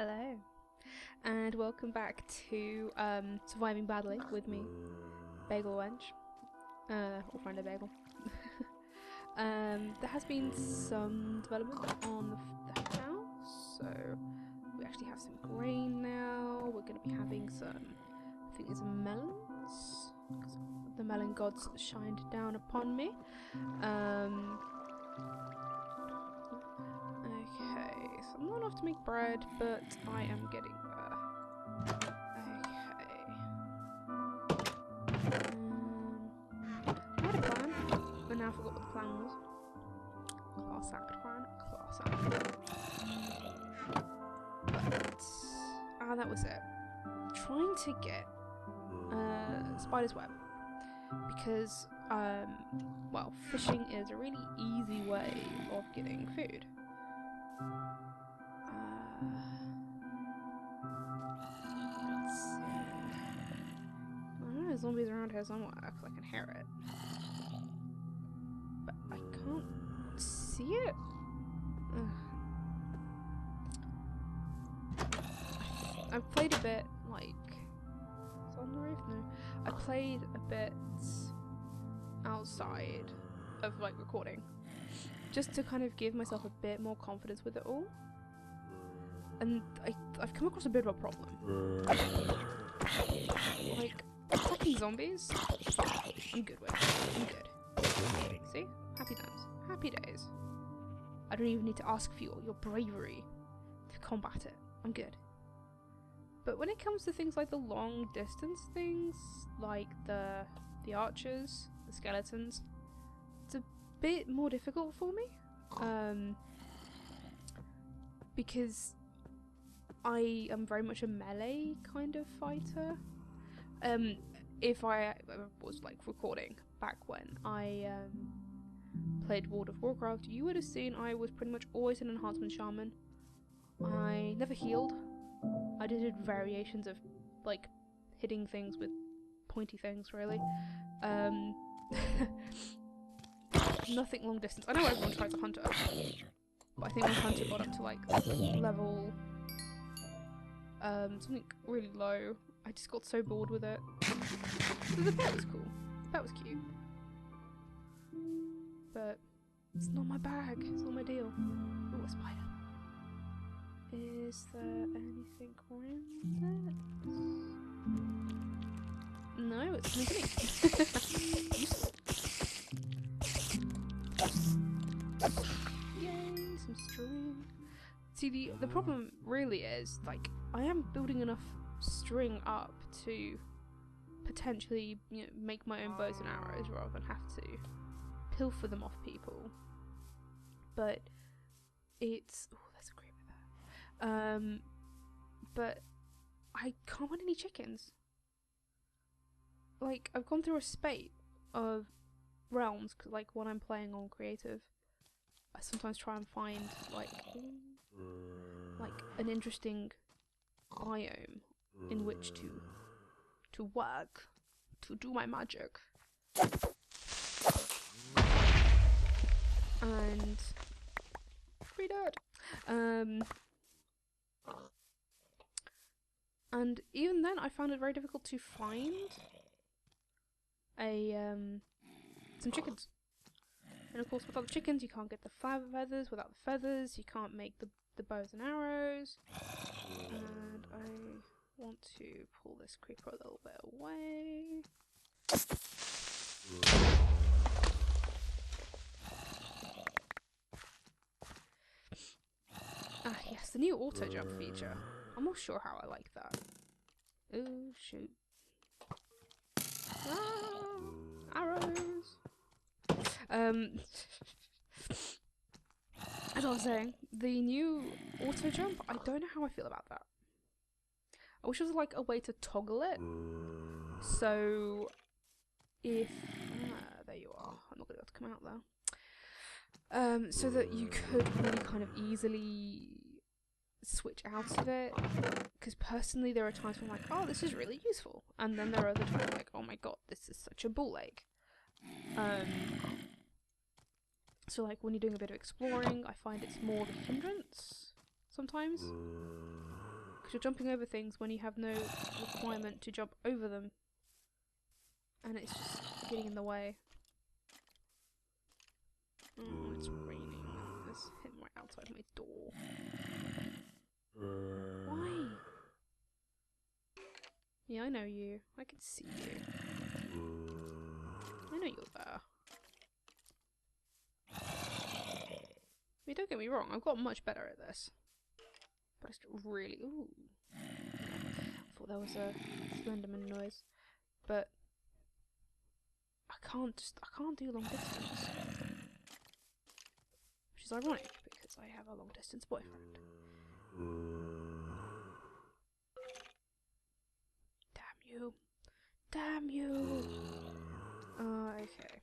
Hello, and welcome back to Surviving Badly with me, Bagel Wench, or Friendo Bagel. There has been some development on the house, so we actually have some grain now. We're going to be having some, I think these are melons, because the melon gods shined down upon me. Okay, so I'm not enough to make bread, but I am getting there. Okay. I had a plan, but now I forgot what the plan was. Class act plan, class act. But, that was it. Trying to get spider's web, because, well, fishing is a really easy way of getting food. Let's see. I don't know, zombies around here somewhere because I can hear it, but I can't see it. I've played a bit, like, is it on the roof? No. I played a bit outside of, like, recording, just to kind of give myself a bit more confidence with it all. And I've come across a bit of a problem. Like, attacking zombies, fine. I'm good with it. I'm good. See? Happy times. Happy days. I don't even need to ask for your bravery to combat it. I'm good. But when it comes to things like the long distance things, like the archers, the skeletons, it's a bit more difficult for me. Because I am very much a melee kind of fighter. If I was like recording back when I played World of Warcraft, you would have seen I was pretty much always an enhancement shaman. I never healed. I did variations of like hitting things with pointy things, really. Nothing long distance. I know everyone tries a hunter, but I think when hunter got up to like level something really low, I just got so bored with it. So the pet was cool. The pet was cute. But it's not my bag. It's not my deal. Ooh, a spider. Is there anything around it? No, it's sneaking. Useful. Yay, some string. See, the problem really is, like, I am building enough string up to potentially, you know, make my own bows and arrows rather than have to pilfer them off people. But it's... oh, there's a creeper there. But I can't find any chickens. Like, I've gone through a spate of realms, cause, like, when I'm playing on creative, I sometimes try and find, like an interesting biome in which to work, to do my magic. And free dirt. And even then I found it very difficult to find some chickens. And of course, without the chickens, you can't get the feathers. Without the feathers, you can't make the bows and arrows. And I want to pull this creeper a little bit away. Ah, yes, the new auto jump feature. I'm not sure how I like that. Oh, shoot. Ah, arrows. As I was saying, the new auto jump, I don't know how I feel about that. I wish there was like a way to toggle it. So if there you are. I'm not gonna be able to come out there. So that you could really kind of easily switch out of it. Because personally there are times when I'm like, oh, this is really useful. And then there are other times like, oh my god, this is such a ball ache. So like when you're doing a bit of exploring, I find it's more of a hindrance sometimes. Because you're jumping over things when you have no requirement to jump over them. And it's just getting in the way. Oh, it's raining. It's hitting right outside my door. Why? Yeah, I know you. I can see you. I know you're there. I mean, don't get me wrong, I've got much better at this. But it's really... Ooh. I thought there was a Slenderman noise. But... I can't do long distance. Which is ironic, because I have a long distance boyfriend. Damn you. Damn you! Okay.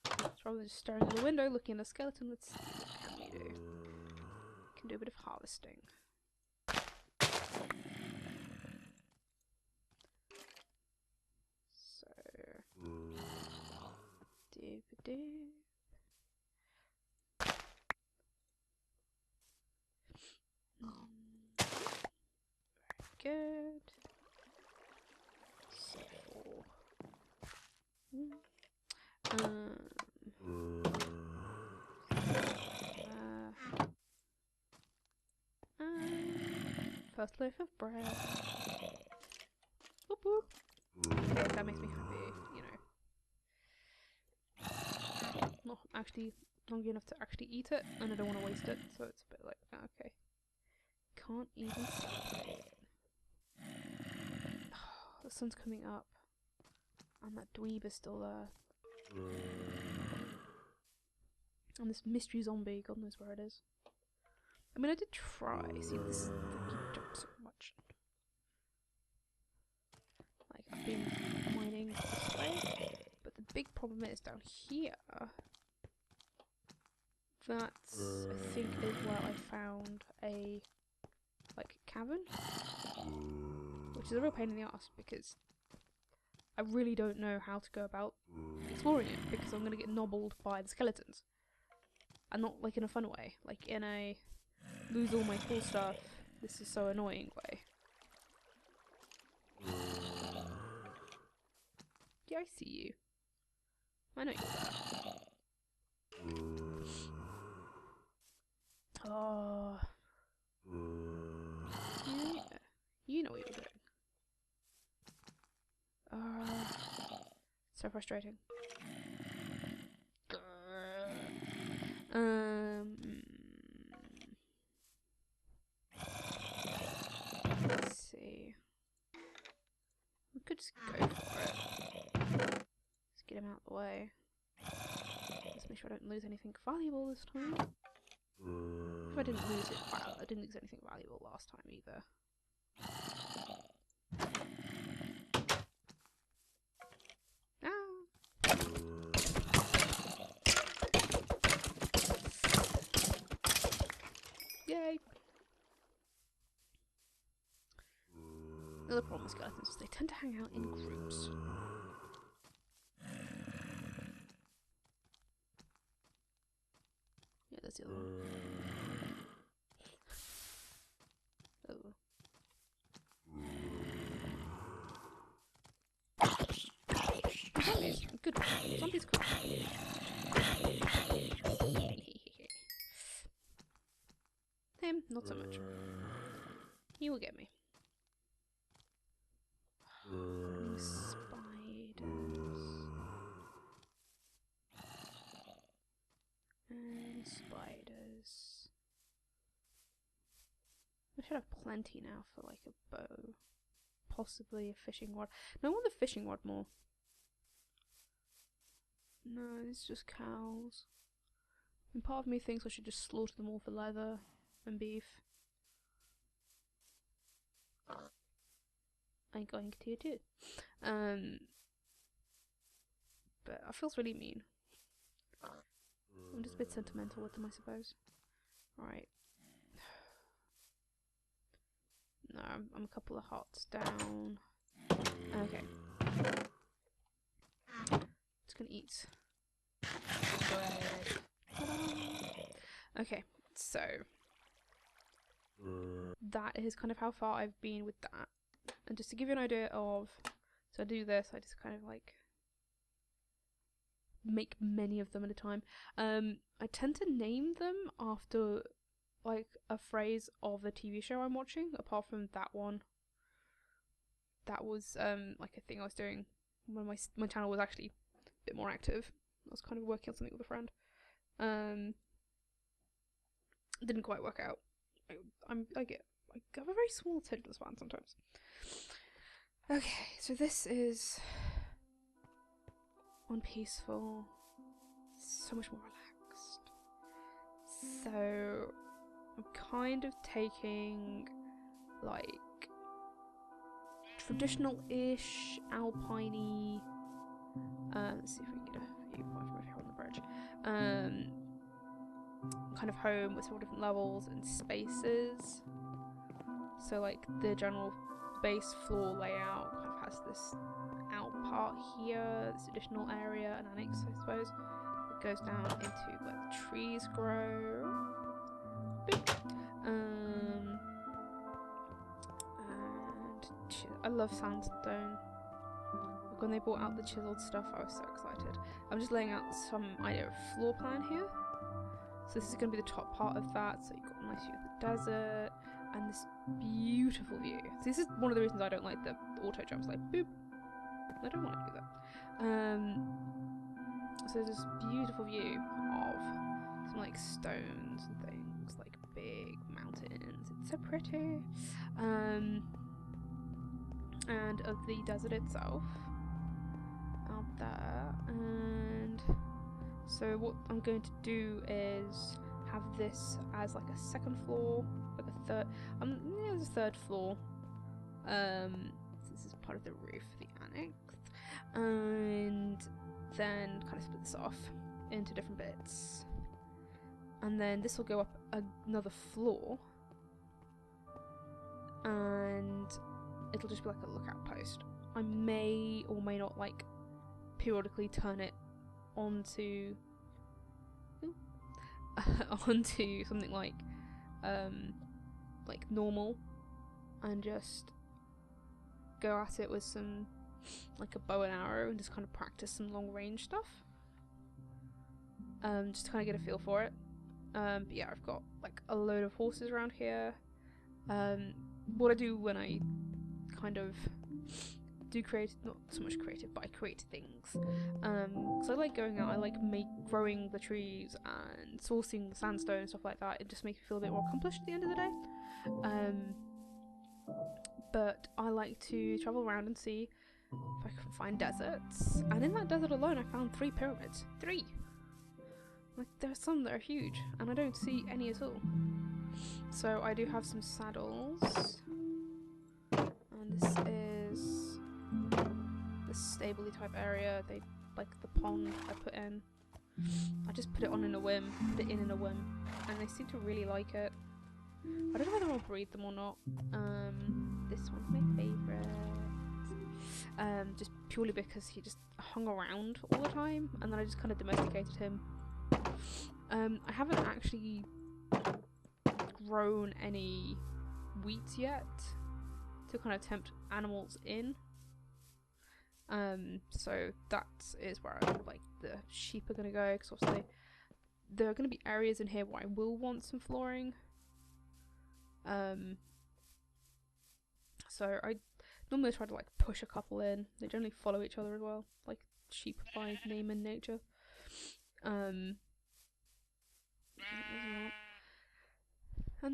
So rather than just staring at the window, looking at the skeleton, let's see what can we do. Can do a bit of harvesting. So... Doop-a-doop. Very good. So first loaf of bread. Whoop whoop. Okay, that makes me happy, you know. Not actually long enough to actually eat it, and I don't want to waste it, so it's a bit like, okay. Can't even celebrate. The sun's coming up, and that dweeb is still there. And this mystery zombie, God knows where it is. I mean, I did try. See, this you jump so much. Like, I've been mining this way, but the big problem is down here. That's, I think, is where I found a, like, cavern. Which is a real pain in the ass, because I really don't know how to go about exploring it, because I'm going to get nobbled by the skeletons. And not, like, in a fun way. Like, in a lose all my cool stuff, this is so annoying way. Yeah, I see you. I know you're there. Oh. Yeah. You know what you're doing. So frustrating. Let's see. We could just go for it. Let's get him out of the way. Let's make sure I don't lose anything valuable this time. If I didn't lose it, wow, I didn't lose anything valuable last time either. Yay! The other problem with skeletons is they tend to hang out in groups. Yeah, that's the other one. Oh. Zombies. Good one. Zombies cool. Him, not so much. He will get me. Spiders. And spiders. I should have plenty now for like a bow. Possibly a fishing rod. No, I want the fishing rod more. No, it's just cows. And part of me thinks I should just slaughter them all for leather and beef. I'm going to too. But that feels really mean. I'm just a bit sentimental with them, I suppose. Right. No, I'm a couple of hearts down. Okay. Just gonna eat. Okay, so that is kind of how far I've been with that. And just to give you an idea of, so I do this, I just kind of like make many of them at a time. I tend to name them after like a phrase of the TV show I'm watching, apart from that one. That was like a thing I was doing when my channel was actually a bit more active. I was kind of working on something with a friend. Didn't quite work out. I have a very small attention span sometimes. Okay, so this is on peaceful, so much more relaxed. So I'm kind of taking like traditional-ish, alpine-y. Let's see if we can get a view point from here on the bridge. Kind of home with several different levels and spaces. So like the general base floor layout kind of has this out part here, this additional area, an annex I suppose, that goes down into where the trees grow. Boop. And I love sandstone. Like when they brought out the chiseled stuff, I was so excited. I'm just laying out some idea of floor plan here. So this is going to be the top part of that. So you've got a nice view of the desert and this beautiful view. So this is one of the reasons I don't like the auto jumps. Like boop, I don't want to do that. So there's this beautiful view of some like stones and things, like big mountains. It's so pretty. And of the desert itself out there. And so what I'm going to do is have this as like a second floor, like a third. Yeah, there's a third floor. This is part of the roof, the annex, and then kind of split this off into different bits, and then this will go up another floor, and it'll just be like a lookout post. I may or may not like periodically turn it onto onto something like normal, and just go at it with some like a bow and arrow and just kind of practice some long range stuff, just to kind of get a feel for it. But yeah, I've got like a load of horses around here. What I do when I kind of do create, not so much creative, but I create things. So I like going out, I like growing the trees and sourcing the sandstone and stuff like that. It just makes me feel a bit more accomplished at the end of the day. But I like to travel around and see if I can find deserts. And in that desert alone, I found 3 pyramids. 3! Like, there are some that are huge, and I don't see any at all. So I do have some saddles. And this is the stable-y type area. They like the pond I put in. I just put it on in a whim, put it in a whim, and they seem to really like it. I don't know whether I'll breed them or not. This one's my favourite. Just purely because he just hung around all the time, and then I just kind of domesticated him. I haven't actually grown any wheat yet to kind of tempt animals in. So that is where like the sheep are going to go, because obviously there are going to be areas in here where I will want some flooring. So I normally try to like push a couple in. They generally follow each other as well, like sheep by name and nature. And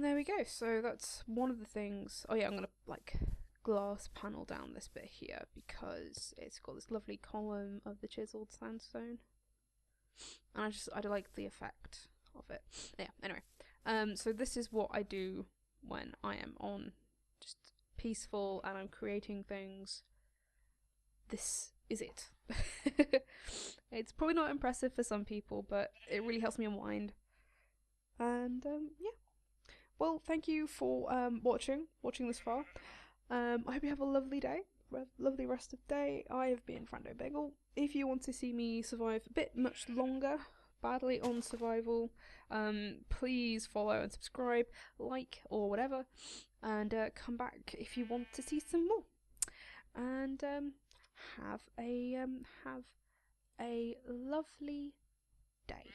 there we go. So that's one of the things. Oh yeah, I'm gonna like glass panel down this bit here because it's got this lovely column of the chiseled sandstone, and I like the effect of it. Yeah. Anyway, so this is what I do when I am on just peaceful and I'm creating things. This is it. It's probably not impressive for some people, but it really helps me unwind. And yeah. Well, thank you for watching this far. I hope you have a lovely day, lovely rest of the day. I have been Frando Bagel. If you want to see me survive a bit much longer badly on survival, please follow and subscribe, like, or whatever, and come back if you want to see some more. And have a lovely day.